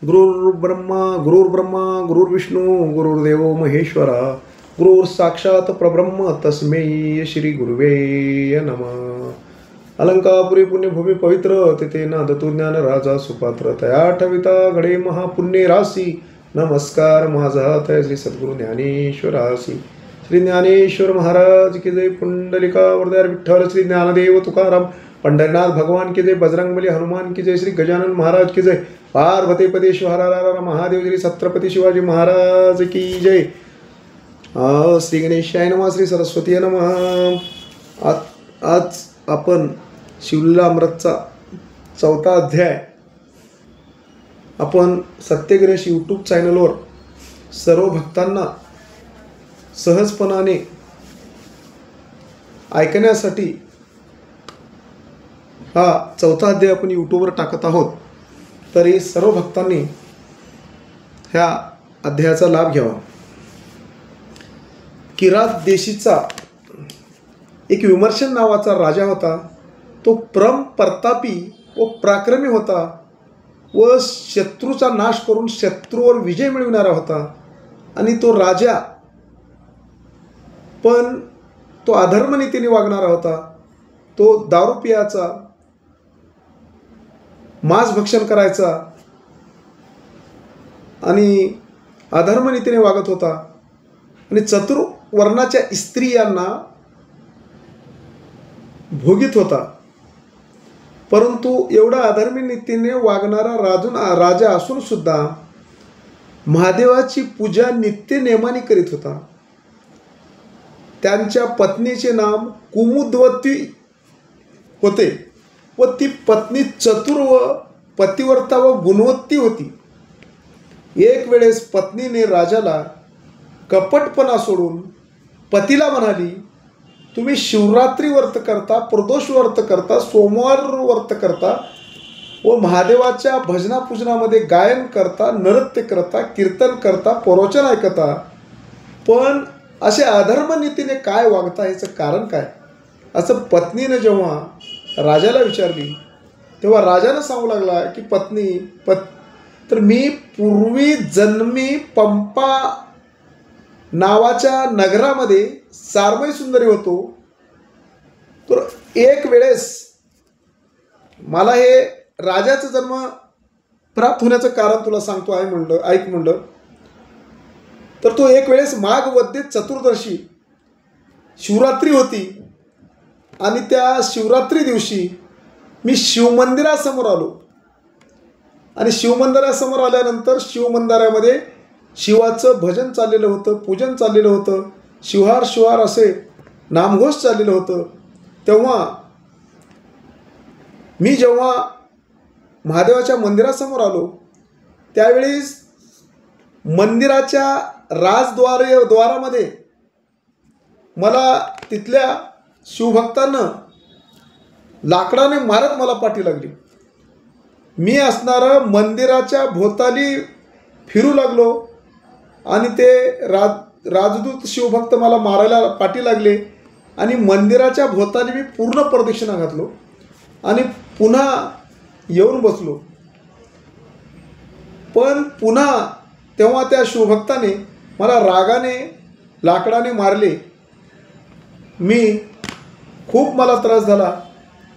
गुरुर्ब्रह्मा गुरुर्विष्णू गुरुर्देव महेश्वरा गुरुर् साक्षात परब्रह्म तस्मै श्री गुरुवे नमः. अलंकापुरी पुण्यभूमी पवित्र तेथे नादतो ज्ञान राजा सुपात्र तया ठविता घडे महापुण्य राशी. नमस्कार माझा तया श्री सद्गुरु ज्ञानेश्वरासी. श्री ज्ञानेश्वर महाराज की जय. पुंडलिका वरदार विठ्ठल श्री ज्ञानदेव तुकाराम पंढरीनाथ भगवान की जय. बजरंगबली हनुमान की जय. श्री गजानन महाराज की जय. पार्वती पदेश्वर महादेव श्री छत्रपती शिवाजी महाराज की जय. श्री गणेशाय नमः. श्री सरस्वती नमः. आज आपण शिवलीलामृतचा 4था अध्याय आपण सत्यग्रह यूट्यूब चॅनलवर सर्व भक्तांना सहजपणाने ऐकण्यासाठी हा 4था अध्याय आपण यूट्यूबवर टाकत आहोत. तरी सर्व भक्तांनी ह्या अध्यायाचा लाभ घ्यावा. किरात देशीचा एक विमर्शन नावाचा राजा होता. तो प्रतापी व पराक्रमी होता व शत्रूचा नाश करून शत्रूवर विजय मिळविणारा होता. आणि तो राजा पण तो अधर्मनीतीने वागणारा होता. तो दारू पियाचा, मांस भक्षण करायचा आणि अधर्मनीतीने वागत होता. आणि चतुर्वर्णाच्या स्त्रियांना भोगीत होता. परंतु एवढा अधर्मी नीतीने वागणारा राजा असून सुद्धा महादेवाची पूजा नित्य नेमाने करीत होता. त्यांच्या पत्नीचे नाम कुमुद्वती होते व ती पत्नी चतुर व पतिव्रता व गुणवत्ती होती. एक वेळेस पत्नीने राजाला कपटपणा सोडून पतीला म्हणाली, तुम्ही शिवरात्री व्रत करता, प्रदोष व्रत करता, सोमवार व्रत करता व महादेवाच्या भजना पूजनामध्ये गायन करता, नृत्य करता, कीर्तन करता, प्रवचन ऐकता, पण असे अधर्मनीतीने काय वागता, याचं कारण काय? असं पत्नीने जेव्हा राजाला विचारली तेव्हा राजानं सांगू लागला की तर मी पूर्वी जन्मी पंपा नावाच्या नगरामध्ये सारमई सुंदरी होतो. तर एक वेळेस मला हे राजाचा जन्म प्राप्त होण्याचं कारण तुला सांगतो आहे म्हणलं, ऐक म्हणलं. तर तो एक वेळेस माघ वद्य चतुर्दशी शिवरात्री होती आणि त्या शिवरात्री दिवशी मी शिवमंदिरासमोर आलो. आणि शिवमंदिरासमोर आल्यानंतर शिवमंदिरामध्ये शिवाचं भजन चाललेलं होतं, पूजन चाललेलं होतं, शिवहार शिवहार असे नामघोष चाललेलं होतं. तेव्हा मी जेव्हा महादेवाच्या मंदिरासमोर आलो त्यावेळी मंदिराच्या द्वारामध्ये मला तिथल्या शिवभक्तांना लाकडाने मारत मला पाठी लागली. मी असणारं मंदिराच्या भोवताली फिरू लागलो आणि ते राजदूत शिवभक्त मला मारायला पाठी लागले आणि मंदिराच्या भोवताली मी पूर्ण प्रदक्षिणा घातलो आणि पुन्हा येऊन बसलो. पण पुन्हा तेव्हा त्या शिवभक्ताने मला रागाने लाकडाने मारले. मला त्रास झाला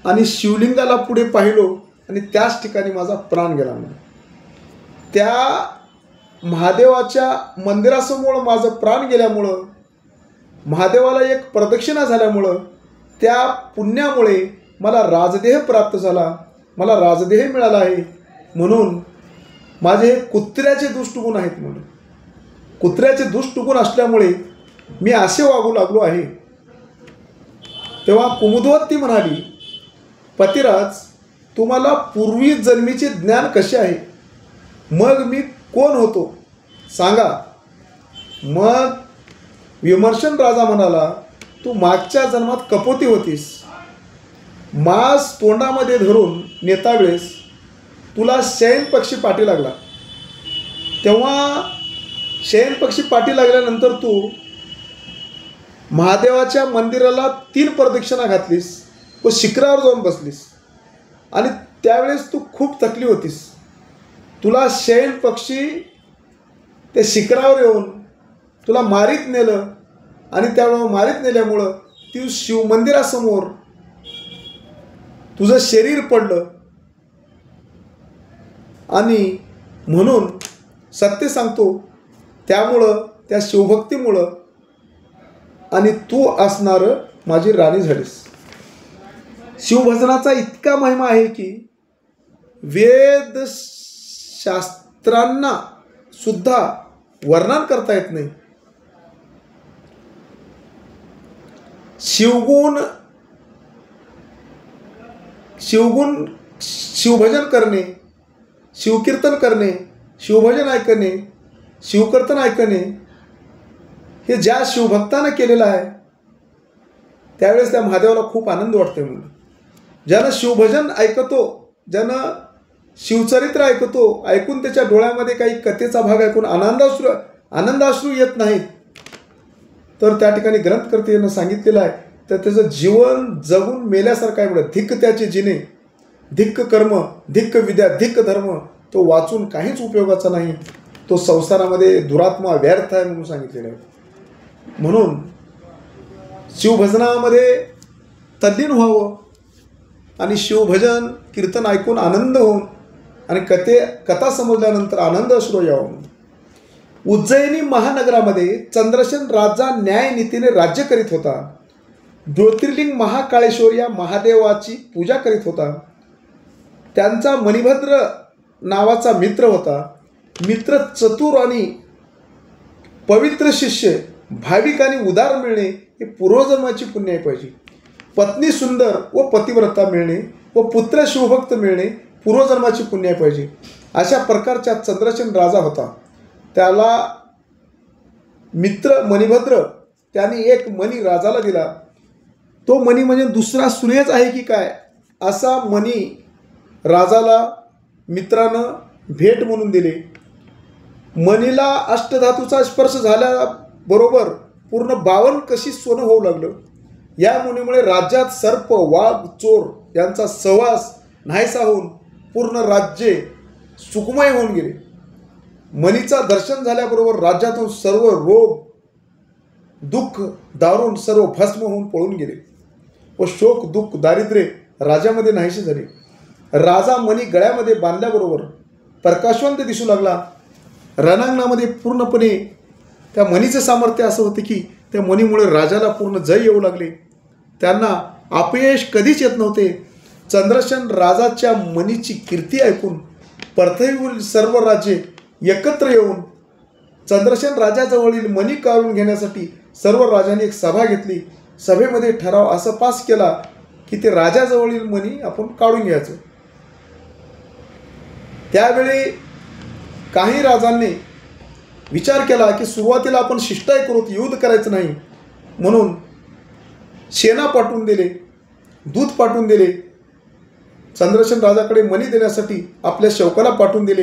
आणि शिवलिंगाला पुढे पाहिलो आणि त्याच ठिकाणी माझा प्राण गेला. त्या महादेवाच्या मंदिरासमोर माझं प्राण गेल्यामुळं, महादेवाला एक प्रदक्षिणा झाल्यामुळं, त्या पुण्यामुळे मला राजदेह प्राप्त झाला, मला राजदेह मिळाला आहे. म्हणून माझे कुत्र्याचे दुष्टगुण आहेत. म्हणून कुत्र्याचे दुष्टगुण असल्यामुळे मी असे वागू लागलो आहे. तेव्हा कुमुद्वती म्हणाली, पतिराज तुम्हाला पूर्वी जन्मीचे ज्ञान कसे आहे? मग मी कोण होतो सांगा. मग विमर्शन राजा म्हणाला, तू मागच्या जन्मात कपोती होतीस. मांस तोंडामध्ये धरून नेता वेळेस तुला शयन पक्षी पाठी लागला. तेव्हा शयन पक्षी पाठी लागल्यानंतर तू महादेवाच्या मंदिराला 3 प्रदक्षिणा घातलीस व शिखरावर जाऊन बसलीस आणि त्यावेळेस तू खूप थकली होतीस. तुला शैल पक्षी ते शिखरावर येऊन तुला मारीत नेलं आणि त्यावेळेला मारीत नेल्यामुळं ती शिवमंदिरासमोर तुझं शरीर पडलं आणि म्हणून सत्य सांगतो त्यामुळं त्या शिवभक्तीमुळं आणि तू असणारं माझी राणी झालीस. शिवभजनाचा इतका महिमा आहे की वेदशास्त्रांना सुद्धा वर्णन करता येत नाही. शिवगुण शिवभजन करणे, शिवकीर्तन करणे, शिवभजन ऐकणे, शिवकीर्तन ऐकणे हे ज्या शिवभक्तानं केलेलं आहे त्यावेळेस त्या महादेवाला खूप आनंद वाटते. म्हणून ज्यानं शिवभजन ऐकतो, ज्यानं शिवचरित्र ऐकतो, ऐकून त्याच्या डोळ्यामध्ये काही कथेचा भाग ऐकून आनंदाश्रू येत नाहीत, तर त्या ठिकाणी ग्रंथकर्त्यानं सांगितलेलं आहे तर त्याचं जीवन जगून मेल्यासारखं आहे. म्हणून धिक्क त्याचे जिने, धिक्क कर्म, धिक्क विद्या, धिक्क धर्म, तो वाचून काहीच उपयोगाचा नाही, तो संसारामध्ये दुरात्मा व्यर्थ आहे म्हणून सांगितलेलं आहे. म्हणून शिवभजनामध्ये तल्लीन व्हावं आणि शिवभजन कीर्तन ऐकून आनंद होऊन आणि कथा समजल्यानंतर आनंद अश्रू यावं. उज्जैनी महानगरामध्ये चंद्रसेन राजा न्यायनीतीने राज्य करीत होता. ज्योतिर्लिंग महाकाळेश्वर या महादेवाची पूजा करीत होता. त्यांचा मणिभद्र नावाचा मित्र होता. मित्र चतुर आणि पवित्र शिष्य, भाविक आणि उदार मिळणे हे पूर्वजन्माची पुण्य पाहिजे. पत्नी सुंदर व पतिव्रता मिळणे व पुत्र शिवभक्त मिळणे पूर्वजन्माची पुण्य पाहिजे. अशा प्रकारच्या चंद्रसेन राजा होता. त्याला मित्र मणिभद्र त्याने एक मणी राजाला दिला. तो मणी म्हणजे दुसरा सूर्यच आहे की काय असा मणी राजाला मित्रानं भेट म्हणून दिले. मणीला अष्टधातूचा स्पर्श झाल्याबरोबर पूर्ण 52 कशी सोनं होऊ लागलं. या मुनीमुळे राज्यात सर्प, वाघ, चोर यांचा सहवास नाहीसा होऊन पूर्ण राज्य सुखमय होऊन गेले. मणीचा दर्शन झाल्याबरोबर राज्यातून सर्व रोग, दुःख, दारुण सर्व भस्म होऊन पळून गेले व शोक, दुःख, दारिद्र्य राज्यामध्ये नाहीसे झाले. राजा मणी गळ्यामध्ये बांधल्याबरोबर प्रकाशवंत दिसू लागला. रणांगणामध्ये पूर्णपणे त्या मणीचं सामर्थ्य असं होतं की त्या मणीमुळे राजाला पूर्ण जय येऊ लागले. त्यांना अपयश कधीच येत नव्हते. चंद्रसेन राजाच्या मणीची कीर्ती ऐकून पृथ्वीवरील सर्व राज्ये एकत्र येऊन चंद्रसेन राजाजवळील मणी काढून घेण्यासाठी सर्व राजांनी एक सभा घेतली. सभेमध्ये ठराव असं पास केला की ते राजाजवळील मणी आपण काढून घ्यायचं. त्यावेळी काही राजांनी विचार केला की सुरुवातीला आपण शिष्टाई करू, युद्ध करायचं नाही, म्हणून सेना पाठवून दिले, दूत पाठवून दिले. चंद्रसेन राजाकडे मणी देण्यासाठी आपल्या सेवकाला पाठवून दिले.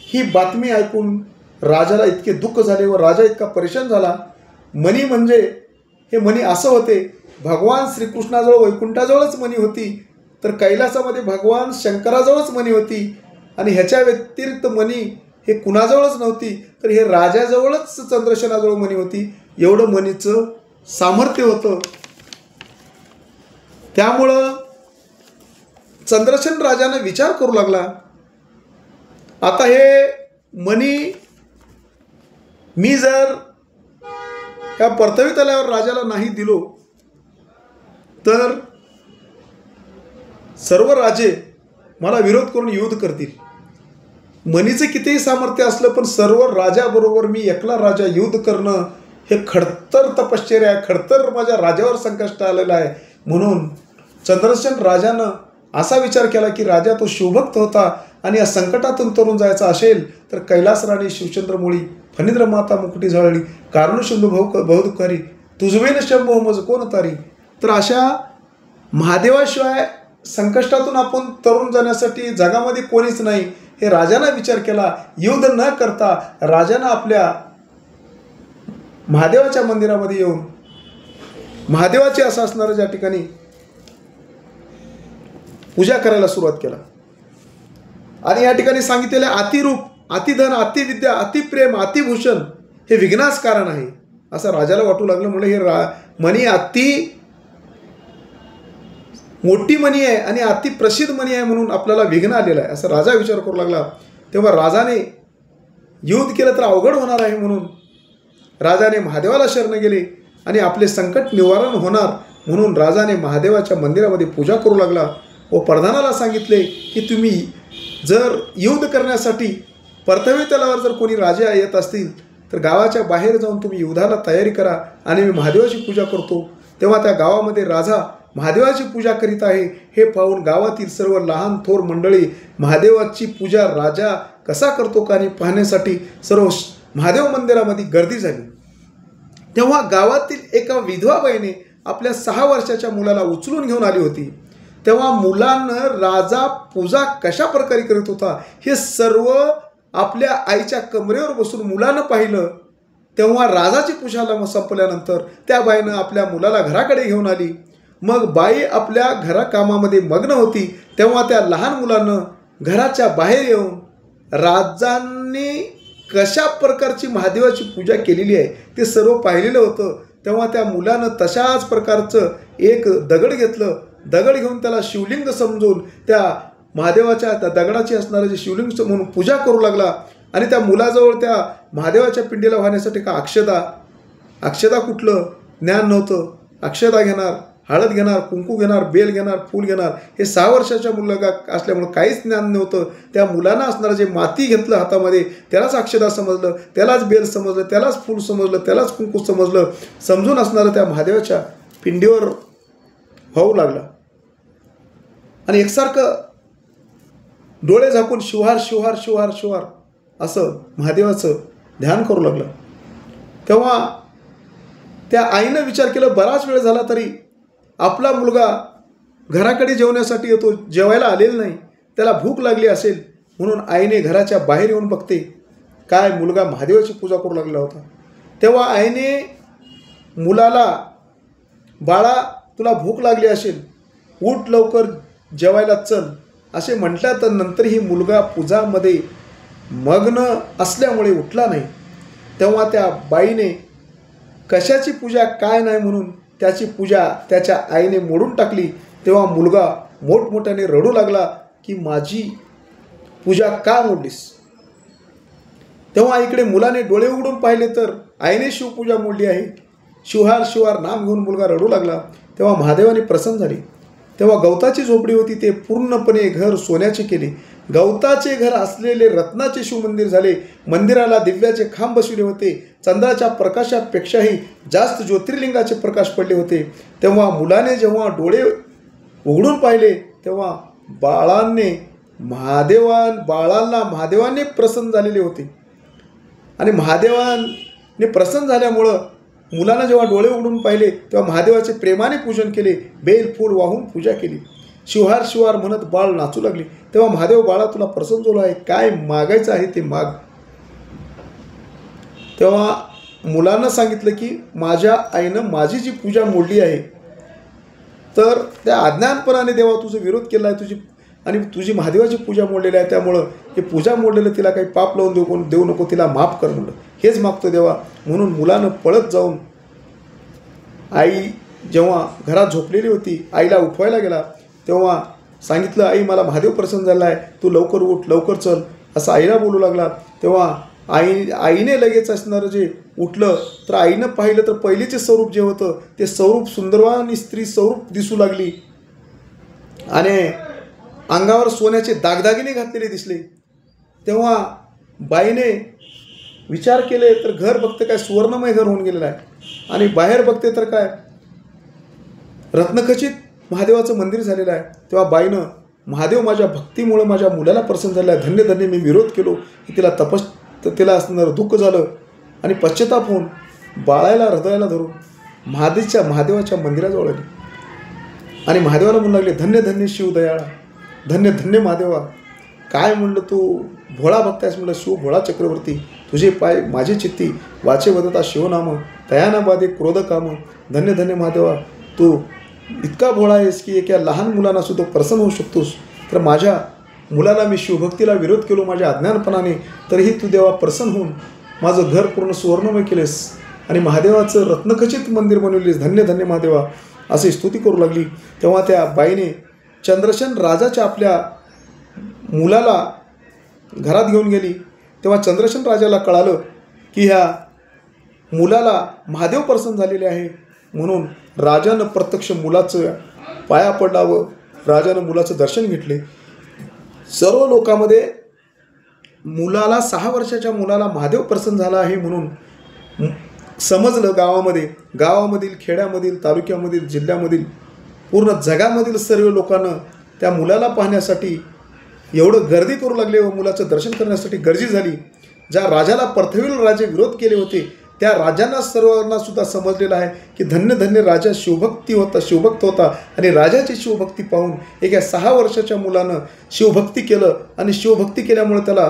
ही बातमी ऐकून राजाला इतके दुःख झाले व राजा इतका परेशान झाला. मणी म्हणजे हे मणी असं होते, भगवान श्रीकृष्णाजवळ वैकुंठाजवळच मणी होती, तर कैलासामध्ये भगवान शंकराजवळच मणी होती आणि ह्याच्या व्यतिरिक्त मणी हे कुणाजवळच नव्हती, तर हे राजाजवळच चंद्रसेनाजवळ मणी होती. एवढं मणीचं सामर्थ्य होतं. त्यामुळं चंद्रसेन राजाने विचार करू लागला, आता हे मणी मी जर या पृथ्वी तलावर राजाला नाही दिलो तर सर्व राजे मला विरोध करून युद्ध करतील. मणीचं कितीही सामर्थ्य असलं पण सर्व राजाबरोबर मी एकला राजा युद्ध करणं हे खडतर तपश्चर्या आहे, खडतर माझ्या राजावर संकष्ट आलेलं आहे. म्हणून चंद्रसेन राजानं असा विचार केला की राजा तो शिवभक्त होता आणि या संकटातून तरुण जायचा असेल तर कैलास राणी शिवचंद्रमुळी, फणींद्र माता मुकुटी झळली, कारणसिंधू बहुदुःखारी, तुझवेन शंभो मज कोण तारी. तर अशा महादेवाशिवाय संकष्टातून आपण तरुण जाण्यासाठी जगामध्ये कोणीच नाही हे राजाने विचार केला. युद्ध न करता राजानं आपल्या महादेवाच्या मंदिरामध्ये येऊन महादेवाचे असं असणारं ज्या ठिकाणी पूजा करायला सुरुवात केला आणि या ठिकाणी सांगितलेले अतिरूप, अतिधन, अतिविद्या, अतिप्रेम, अतिभूषण हे विघ्नास कारण आहे असं राजाला वाटू लागलं. म्हणजे हे मणी अति मोठी मणी आहे आणि अति प्रसिद्ध मणी आहे म्हणून आपल्याला विघ्न आलेलं आहे असं राजा विचार करू लागला. तेव्हा राजाने युद्ध केलं तर अवघड होणार आहे म्हणून राजाने महादेवाला शरण गेले आणि आपले संकट निवारण होणार म्हणून राजाने महादेवाच्या मंदिरामध्ये पूजा करू लागला व प्रधानाला सांगितले की तुम्ही जर युद्ध करण्यासाठी परतवे तलावर जर कोणी राजे येत असतील तर गावाच्या बाहेर जाऊन तुम्ही युद्धाला तयारी करा आणि मी महादेवाची पूजा करतो. तेव्हा त्या गावामध्ये राजा महादेवाची पूजा करीत आहे हे पाहून गावातील सर्व लहान थोर मंडळी महादेवाची पूजा राजा कसा करतो का पाहण्यासाठी सर्व महादेव मंदिरामध्ये गर्दी झाली. तेव्हा गावातील एका विधवा बाईने आपल्या 6 वर्षाच्या मुलाला उचलून घेऊन आली होती. तेव्हा मुलानं राजा पूजा कशा प्रकारे करत होता हे सर्व आपल्या आईच्या कमरेवर बसून मुलानं पाहिलं. तेव्हा राजाची पूजा संपल्यानंतर त्या बाईनं आपल्या मुलाला घराकडे घेऊन आली. मग बाई आपल्या घराकामामध्ये मग्न होती. तेव्हा त्या लहान मुलानं घराच्या बाहेर येऊन राजांनी कशा प्रकारची महादेवाची पूजा केलेली आहे ते सर्व पाहिलेलं होतं. तेव्हा त्या मुलानं तशाच प्रकारचं एक दगड घेतलं. दगड घेऊन त्याला शिवलिंग समजून त्या महादेवाच्या त्या दगडाची असणारं जे शिवलिंग म्हणून पूजा करू लागला. आणि त्या मुलाजवळ त्या महादेवाच्या पिंडीला वाहण्यासाठी का अक्षदा कुठलं ज्ञान नव्हतं. अक्षदा घेणार, हळद घेणार, कुंकू घेणार, बेल घेणार, फूल घेणार हे 6 वर्षाच्या मुलगा असल्यामुळं काहीच ज्ञान नव्हतं. त्या मुलांना असणारं जे माती घेतलं हातामध्ये त्यालाच अक्षदा समजलं, त्यालाच बेल समजलं, त्यालाच फूल समजलं, त्यालाच कुंकू समजलं. समजून असणारं त्या महादेवाच्या पिंडीवर वाहू लागला आणि एकसारखं डोळे झाकून शिवहार शिवहार शिवहार शिवहार असं महादेवाचं ध्यान करू लागलं. तेव्हा त्या आईनं विचार केला बराच वेळ झाला तरी आपला मुलगा घराकडे जेवण्यासाठी येतो, जेवायला आलेला नाही, त्याला भूक लागली असेल म्हणून आईने घराच्या बाहेर येऊन बघते काय मुलगा महादेवाची पूजा करू लागला होता. तेव्हा आईने मुलाला बाळा तुला भूक लागली असेल, उठ लवकर जेवायला चल असे म्हटलं. तर नंतरही मुलगा पूजामध्ये मग्न असल्यामुळे उठला नाही. तेव्हा त्या बाईने कशाची पूजा काय नाही म्हणून त्याची पूजा त्याच्या आईने मोडून टाकली. तेव्हा मुलगा मोठमोठ्याने रडू लागला की माझी पूजा का मोडलीस. तेव्हा इकडे मुलाने डोळे उघडून पाहिले तर आईने शिवपूजा मोडली आहे. शिवहार शिवहार नाम घेऊन मुलगा रडू लागला. तेव्हा महादेवाने प्रसन्न झाले. तेव्हा गवताची झोपडी होती ते पूर्णपणे घर सोन्याचे केले. गवताचे घर असलेले रत्नाचे शिवमंदिर झाले. मंदिराला दिव्याचे खांब बसविले होते. चंद्राच्या प्रकाशापेक्षाही जास्त ज्योतिर्लिंगाचे प्रकाश पडले होते. तेव्हा मुलाने जेव्हा डोळे उघडून पाहिले तेव्हा बाळांना महादेवाने प्रसन्न झालेले होते. आणि महादेवाने प्रसन्न झाल्यामुळं मुलानं जेव्हा डोळे उघडून पाहिले तेव्हा महादेवाचे प्रेमाने पूजन केले. बेल फूल वाहून पूजा केली. शिवहार शिवहार म्हणत बाळ नाचू लागले. तेव्हा महादेव बाळा तुला प्रसन्न झालो आहे, काय मागायचं आहे ते माग. तेव्हा मुलांना सांगितलं की माझ्या आईनं माझी जी पूजा मोडली आहे तर त्या अज्ञानपणाने देवा तुझा विरोध केला आहे आणि तुझी महादेवाची पूजा मोडलेली आहे. त्यामुळं हे पूजा मोडलेलं तिला काही पाप लावून देऊ नको, तिला माफ कर म्हणलं. हेच मागतो देवा. म्हणून मुलानं पळत जाऊन आई जेव्हा घरात झोपलेली होती आईला उठवायला गेला तेव्हा सांगितलं आई मला महादेव प्रसन्न झाला आहे, तू लवकर उठ लवकर चल असं आईला बोलू लागला. तेव्हा आईने लगेच असणारं जे उठलं तर आईनं पाहिलं तर पहिलेचे स्वरूप जे होतं ते स्वरूप सुंदरवान स्त्री स्वरूप दिसू लागली आणि अंगावर सोन्याचे दागदागिने घातलेले दिसले. तेव्हा बाईने विचार केले तर घर बघते काय सुवर्णमय घर होऊन गेलेलं आहे आणि बाहेर बघते तर काय रत्नखचित महादेवाचं मंदिर झालेलं आहे. तेव्हा बाईनं महादेव माझ्या भक्तीमुळे माझ्या मुलाला प्रसन्न झाला आहे, धन्य धन्य मी विरोध केलो की तिला असणारं दुःख झालं आणि पश्चाताप होऊन बाळाला हृदयाला धरून महादेवाच्या मंदिराजवळ आली आणि महादेवाला म्हणू लागले धन्य धन्य शिव दयाळा, धन्य धन्य महादेवा. काय म्हणलं तू भोळा भक्त आहेस म्हणलं, शिव भोळा चक्रवर्ती, तुझे पाय माझे चित्ती वाचे वदता शिवनाम तयाना बाधे क्रोध काम. धन्य धन्य महादेवा, तू इतका भोळा आहेस की एका लहान मुलांना सुद्धा प्रसन्न होऊ शकतोस. तर माझ्या मुलाला मी शिवभक्तीला विरोध केलो माझ्या अज्ञानपणाने, तरीही तू देवा प्रसन्न होऊन माझं घर पूर्ण सुवर्णमय केलेस आणि महादेवाचं रत्नखचित मंदिर बनवलेस. धन्य धन्य महादेवा अशी स्तुती करू लागली. तेव्हा त्या बाईने चंद्रसेन राजाच्या आपल्या मुलाला घरात घेऊन गेली. तेव्हा चंद्रसेन राजाला कळालं की ह्या मुलाला महादेव प्रसन्न झालेले आहे. म्हणून राजानं प्रत्यक्ष मुलाचं पाया पडला व राजानं मुलाचं दर्शन घेतले. सर्व लोकांमध्ये मुलाला 6 वर्षाच्या मुलाला महादेव प्रसन्न झाला आहे म्हणून समजलं. गावामधील खेड्यामधील तालुक्यामधील जिल्ह्यामधील पूर्ण जगामधील सर्व लोकांना त्या मुलाला पाहण्यासाठी एवढं गर्दी करू लागले व मुलाचं दर्शन करण्यासाठी गर्दी झाली. ज्या राजाला पृथ्वीवर राजे विरोध केले होते त्या राजांना सर्वांना सुद्धा समजलेलं आहे की धन्य धन्य राजा शिवभक्त होता आणि राजाची शिवभक्ती पाहून एका 6 वर्षाच्या मुलानं शिवभक्ती केलं आणि शिवभक्ती केल्यामुळे त्याला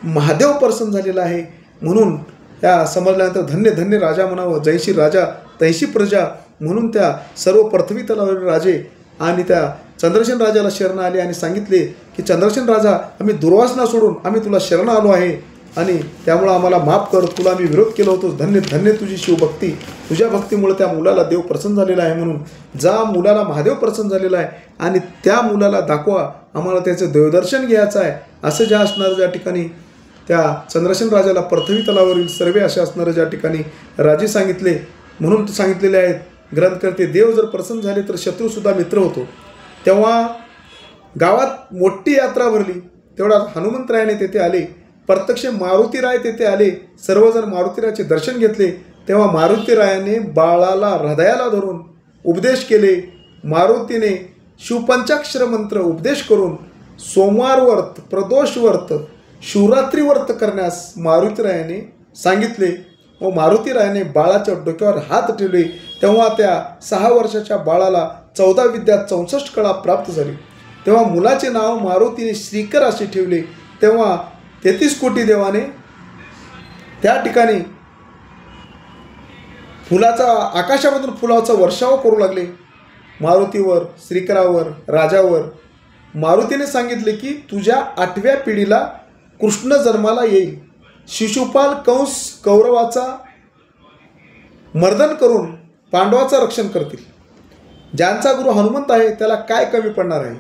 महादेव प्रसन्न झालेला आहे. म्हणून त्या समजल्यानंतर धन्य धन्य राजा म्हणावं, जैशी राजा तैशी प्रजा. म्हणून त्या सर्व पृथ्वी तलावरील राजे आणि त्या चंद्रसेन राजाला शरण आले आणि सांगितले की चंद्रसेन राजा, आम्ही दुर्वासना सोडून आम्ही तुला शरण आलो आहे आणि त्यामुळं आम्हाला माफ कर, तुला आम्ही विरोध केला होतो. धन्य धन्य तुझी शिवभक्ती, तुझ्या भक्तीमुळे त्या मुलाला देव प्रसन्न झालेला आहे. म्हणून जा मुलाला महादेव प्रसन्न झालेला आहे आणि त्या मुलाला दाखवा, आम्हाला त्याचं देवदर्शन घ्यायचं आहे. असं ज्या असणारं ज्या ठिकाणी त्या चंद्रसेन राजाला पृथ्वी तलावरील सर्व असे असणारं ज्या ठिकाणी राजे सांगितले. म्हणून सांगितलेले आहेत ग्रंथकर्ते, देव जर प्रसन्न झाले तर शत्रूसुद्धा मित्र होतो. तेव्हा गावात मोठी यात्रा भरली. तेवढा हनुमंतरायाने तेथे आले. प्रत्यक्ष मारुतीराय तेथे आले. सर्वजण मारुतीरायाचे दर्शन घेतले. तेव्हा मारुतीरायाने बाळाला हृदयाला धरून उपदेश केले. मारुतीने शिवपंचाक्षर मंत्र उपदेश करून सोमवार व्रत, प्रदोष व्रत, शिवरात्री व्रत करण्यास मारुतीरायाने सांगितले व मारुतीरायाने बाळाच्या डोक्यावर हात ठेवले. तेव्हा त्या 6 वर्षाच्या बाळाला 14 विद्या 64 कळा प्राप्त झाली. तेव्हा मुलाचे नाव मारुतीने श्रीकर असे ठेवले. तेव्हा 33 कोटी देवाने त्या ठिकाणी फुलाचा आकाशामधून फुलाचा वर्षाव करू लागले मारुतीवर, श्रीकरावर, राजावर. मारुतीने सांगितले की तुझ्या 8व्या पिढीला कृष्ण जन्माला येईल. शिशुपाल कंस कौरवाचा मर्दन करून पांडवाचं रक्षण करतील. ज्यांचा गुरु हनुमंत आहे त्याला काय कमी पडणार आहे.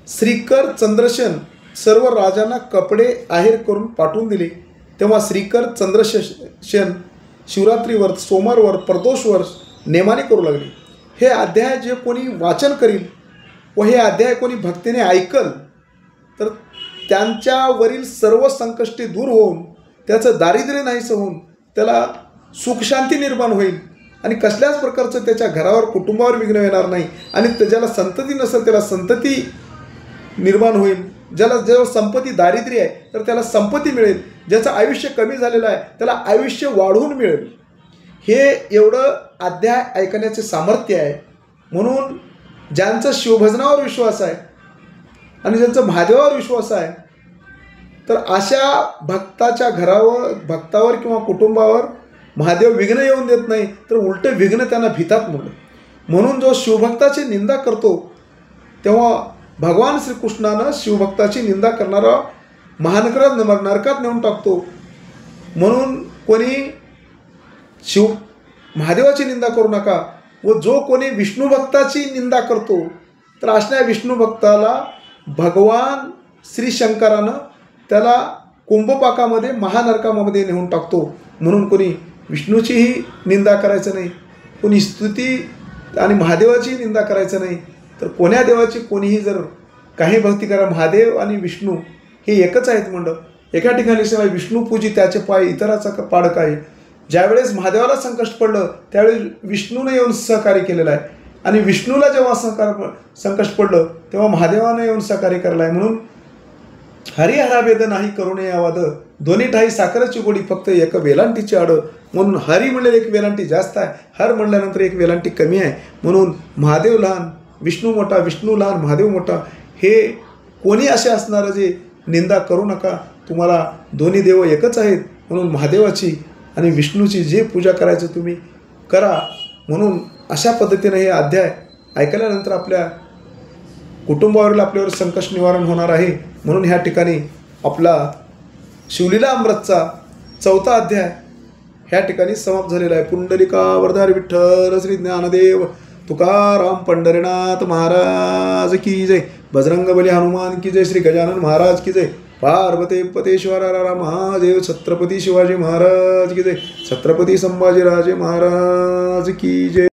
श्रीकर चंद्रसेन सर्व राजांना कपडे आहेर करून पाठवून दिले. तेव्हा श्रीकर चंद्रसेन शिवरात्रीवर, सोमवारवर, प्रदोषवर नेमाने करू लागले. हे अध्याय जे कोणी वाचन करील व हे अध्याय कोणी भक्तीने ऐकल तर त्यांच्यावरील सर्व संकष्टे दूर होऊन त्याचं दारिद्र्य नाहीसं होऊन त्याला सुखशांती निर्माण होईल आणि कसल्याच प्रकारचं त्याच्या घरावर, कुटुंबावर विघ्न येणार नाही. आणि ज्याला संतती नसेल त्याला संतती निर्माण होईल. ज्याला संपत्ती दारिद्र्य आहे तर त्याला संपत्ती मिळेल. ज्याचं आयुष्य कमी झालेलं आहे त्याला आयुष्य वाढवून मिळेल. हे एवढं अध्याय ऐकण्याचे सामर्थ्य आहे. म्हणून ज्यांचा शिवभजनावर विश्वास आहे आणि ज्यांचा महादेवावर विश्वास आहे तर अशा भक्ताच्या भक्तावर किंवा कुटुंबावर महादेव विघ्न येऊन देत नाही तर उलटे विघ्न त्यांना भीतात म्हणून जो शिवभक्ताची निंदा करतो तेव्हा भगवान श्रीकृष्णानं शिवभक्ताची निंदा करणारा नरकात नेऊन टाकतो. म्हणून कोणी महादेवाची निंदा करू नका. व जो कोणी विष्णू भक्ताची निंदा करतो तर अशा विष्णू भक्ताला भगवान श्री शंकरानं त्याला कुंभपाकामध्ये महानरकामध्ये नेऊन टाकतो. म्हणून कोणी विष्णूचीही निंदा करायचं नाही, कोणी स्तुती आणि महादेवाची निंदा करायचं नाही. तर कोण्या देवाची कोणीही जर काही भक्ती करा, महादेव आणि विष्णू हे एकच आहेत म्हणलं. एका ठिकाणी शिवाय विष्णू पूजी त्याचे पाय इतराचा पाडक आहे. ज्यावेळेस महादेवाला संकट पडलं त्यावेळेस विष्णूने येऊन सहकार्य केलेलं आहे आणि विष्णूला जेव्हा संकट पडलं तेव्हा महादेवाने येऊन सहकार्य केलेलं आहे. म्हणून हरिहराभेद नाही करुणे आवाद, दोन्ही ठाई साखरेची गोडी फक्त एक वेलांटीची आड. म्हणून हरी म्हणलेलं एक वेलांटी जास्त आहे, हर म्हणल्यानंतर एक वेलांटी कमी आहे. म्हणून महादेव लहान विष्णू मोठा, विष्णू लहान महादेव मोठा. हे कोणी असे असणारं जे निंदा करू नका. तुम्हाला दोन्ही देव एकच आहेत. म्हणून महादेवाची आणि विष्णूची जे पूजा करायचं तुम्ही करा. म्हणून अशा पद्धतीने हे अध्याय ऐकल्यानंतर आपल्या कुटुंबावरील आपल्यावर संकट निवारण होणार आहे. म्हणून ह्या ठिकाणी आपला शिवलीला अमृतचा 4था अध्याय ह्या ठिकाणी समाप्त झालेला आहे. पुंडलिका वरदार विठ्ठल श्री ज्ञानदेव तुकाराम पंढरीनाथ महाराज की जय. बजरंगबली हनुमान की जय. श्री गजानन महाराज की जय. पार्वती पतेश्वर महादेव. छत्रपती शिवाजी महाराज की जय. छत्रपती संभाजीराजे महाराज की जय.